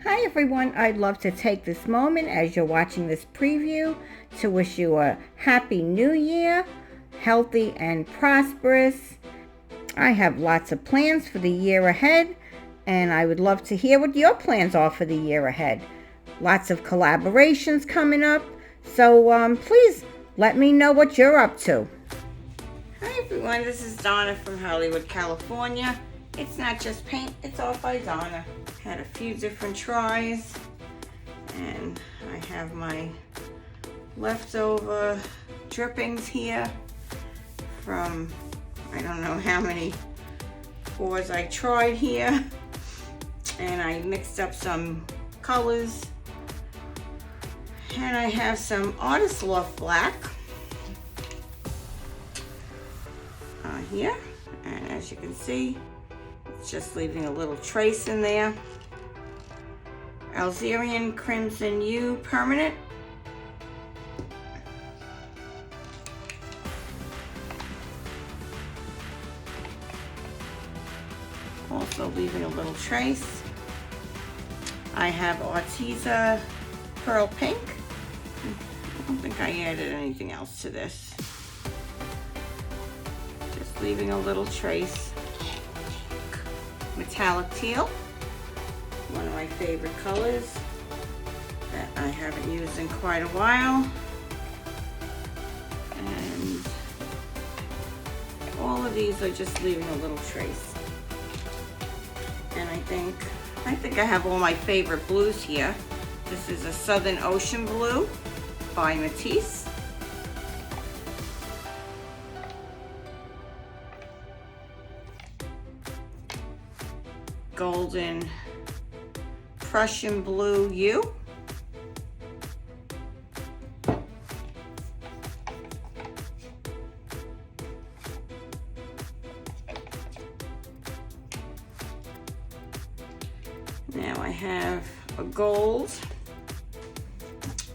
Hi everyone, I'd love to take this moment as you're watching this preview to wish you a happy new year, healthy and prosperous. I have lots of plans for the year ahead, and I would love to hear what your plans are for the year ahead. Lots of collaborations coming up, so please let me know what you're up to. Hi everyone, this is Donna from Hollywood, California. It's not just paint, it's all by Donna. Had a few different tries, and I have my leftover drippings here from I don't know how many pours I tried here, and I mixed up some colors, and I have some Artist Loft Black here, and as you can see, it's just leaving a little trace in there. Alizarin Crimson U Permanent. Also leaving a little trace. I have Arteza Pearl Pink. I don't think I added anything else to this. Just leaving a little trace. Metallic Teal, one of my favorite colors that I haven't used in quite a while. And all of these are just leaving a little trace. And I think I have all my favorite blues here. This is a Southern Ocean Blue by Matisse. Golden Prussian Blue U. Now I have a gold,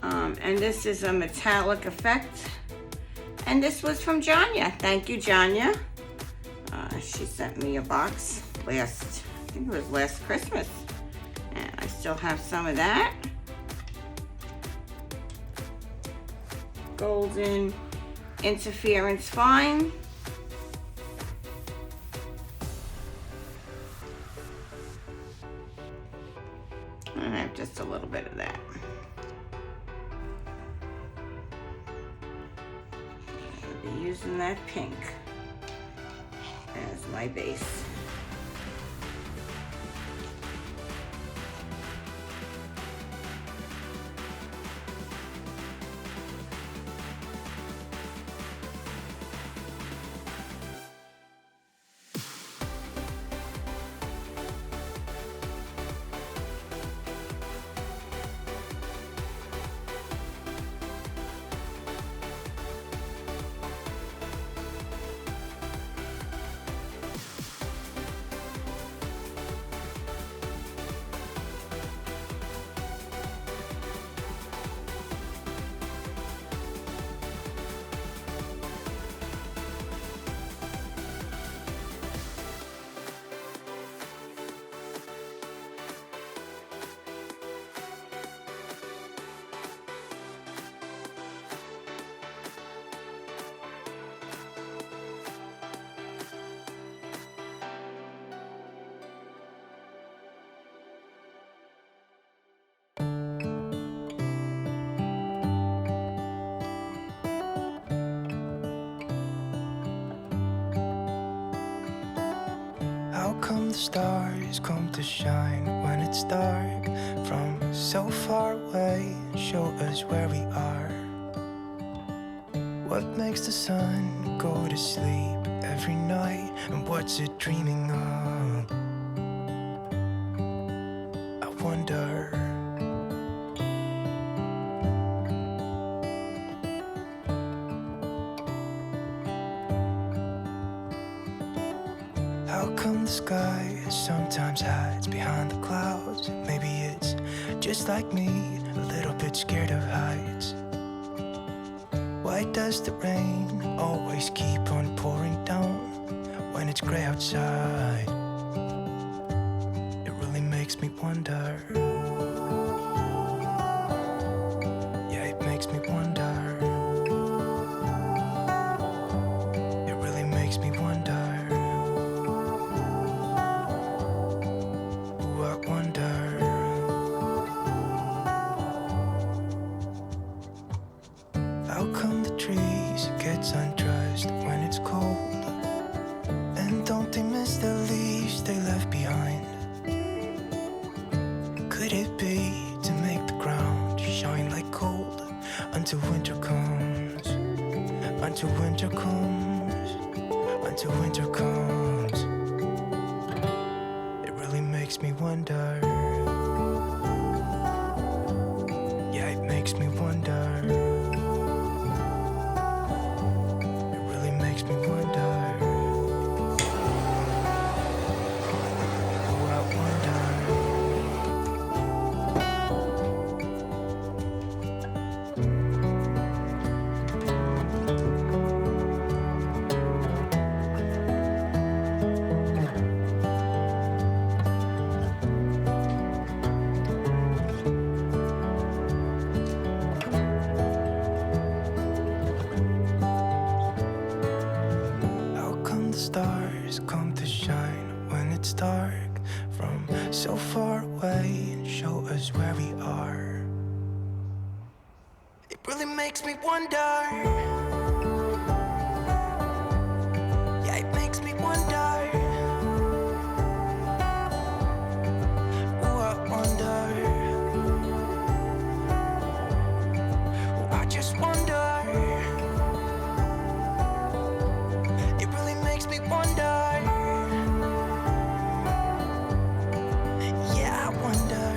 and this is a metallic effect, and this was from Janja. Thank you, Janja. She sent me a box I think it was last Christmas, and I still have some of that. Golden Interference Fine. And I have just a little bit of that. I'll be using that pink as my base. How come the stars come to shine when it's dark from so far away? Show us where we are. What makes the sun go to sleep every night, and what's it dreaming of? I wonder. How come the sky sometimes hides behind the clouds? Maybe it's just like me, a little bit scared of heights. Why does the rain always keep on pouring down when it's gray outside? It really makes me wonder. until winter comes, until winter comes, until winter comes. It really makes me wonder. Yeah, it makes me wonder. It really makes me wonder. Oh, I wonder. Stars come to shine when it's dark from so far away and show us where we are. It really makes me wonder. Yeah, it makes me wonder. Oh, I wonder. Oh, I just wonder. Makes me wonder. Yeah, I wonder.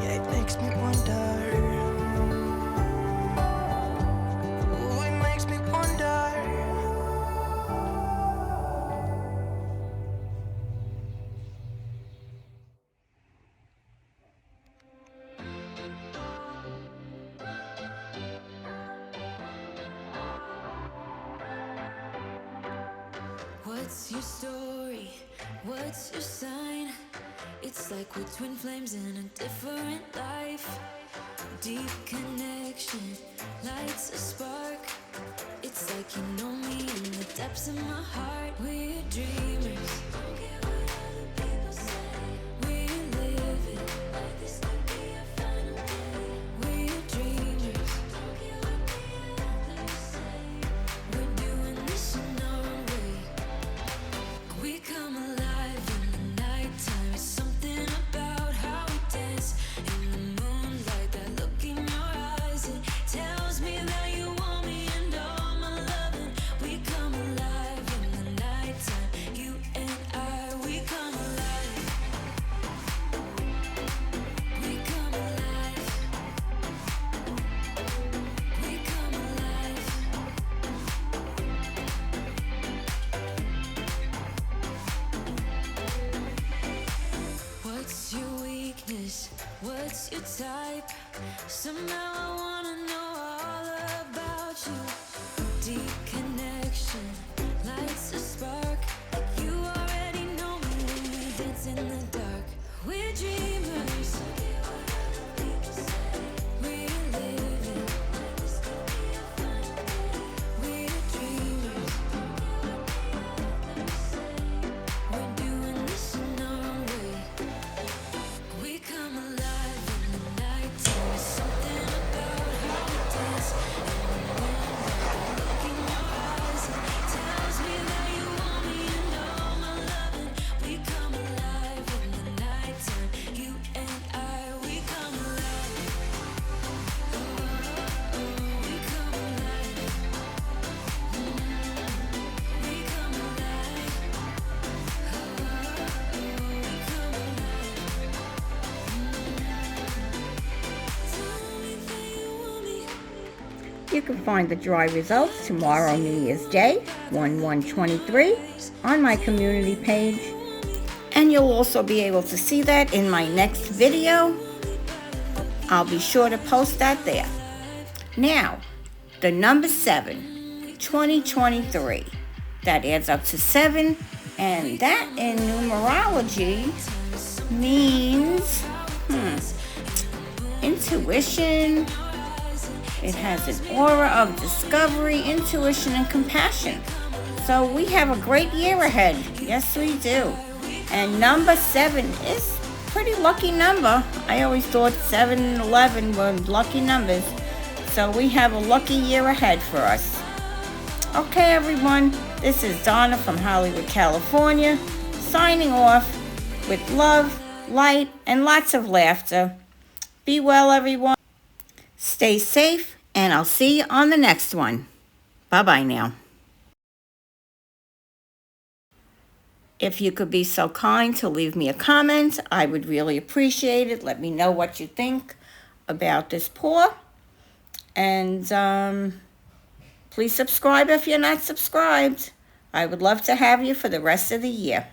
Yeah, it makes me wonder. Ooh, it makes me wonder. What's your story? What's your sign? It's like we're twin flames in a different life. Deep connection lights a spark. It's like you know me in the depths of my heart. We're dreamers. Don't care what other people say. We live it like this could be our final day. We're dreamers. Don't care what the others say. We're doing this in our own way. We come alive in the nighttime. It's something about how we dance in the moonlight. That look in your eyes, it tells me that you want me and all my loving. We come alive in the nighttime. You and I, we come alive. We come alive. We come alive. What's your weakness? What's your type? Somehow I wanna know all about you. Deep connection lights a spark. You already know me when we dance in the dark. We're dreamers. We're living. We're dreamers. We're doing this in our own way. We come alive in the nighttime. There's something about how we dance in the moonlight. Look in your eyes, it tells me that you want me and all my loving. We come alive in the nighttime. You and I, we come alive. Oh, we come alive. We come alive. You can find the dry results tomorrow, New Year's Day, 1/1/23, on my community page. And you'll also be able to see that in my next video. I'll be sure to post that there. Now, the number 7, 2023. That adds up to 7, and that in numerology means intuition. It has an aura of discovery, intuition, and compassion. So we have a great year ahead. Yes, we do. And number 7 is a pretty lucky number. I always thought 7 and 11 were lucky numbers. So we have a lucky year ahead for us. Okay, everyone. This is Donna from Hollywood, California, signing off with love, light, and lots of laughter. Be well, everyone. Stay safe, and I'll see you on the next one. Bye-bye now. If you could be so kind to leave me a comment, I would really appreciate it. Let me know what you think about this pour. And please subscribe if you're not subscribed. I would love to have you for the rest of the year.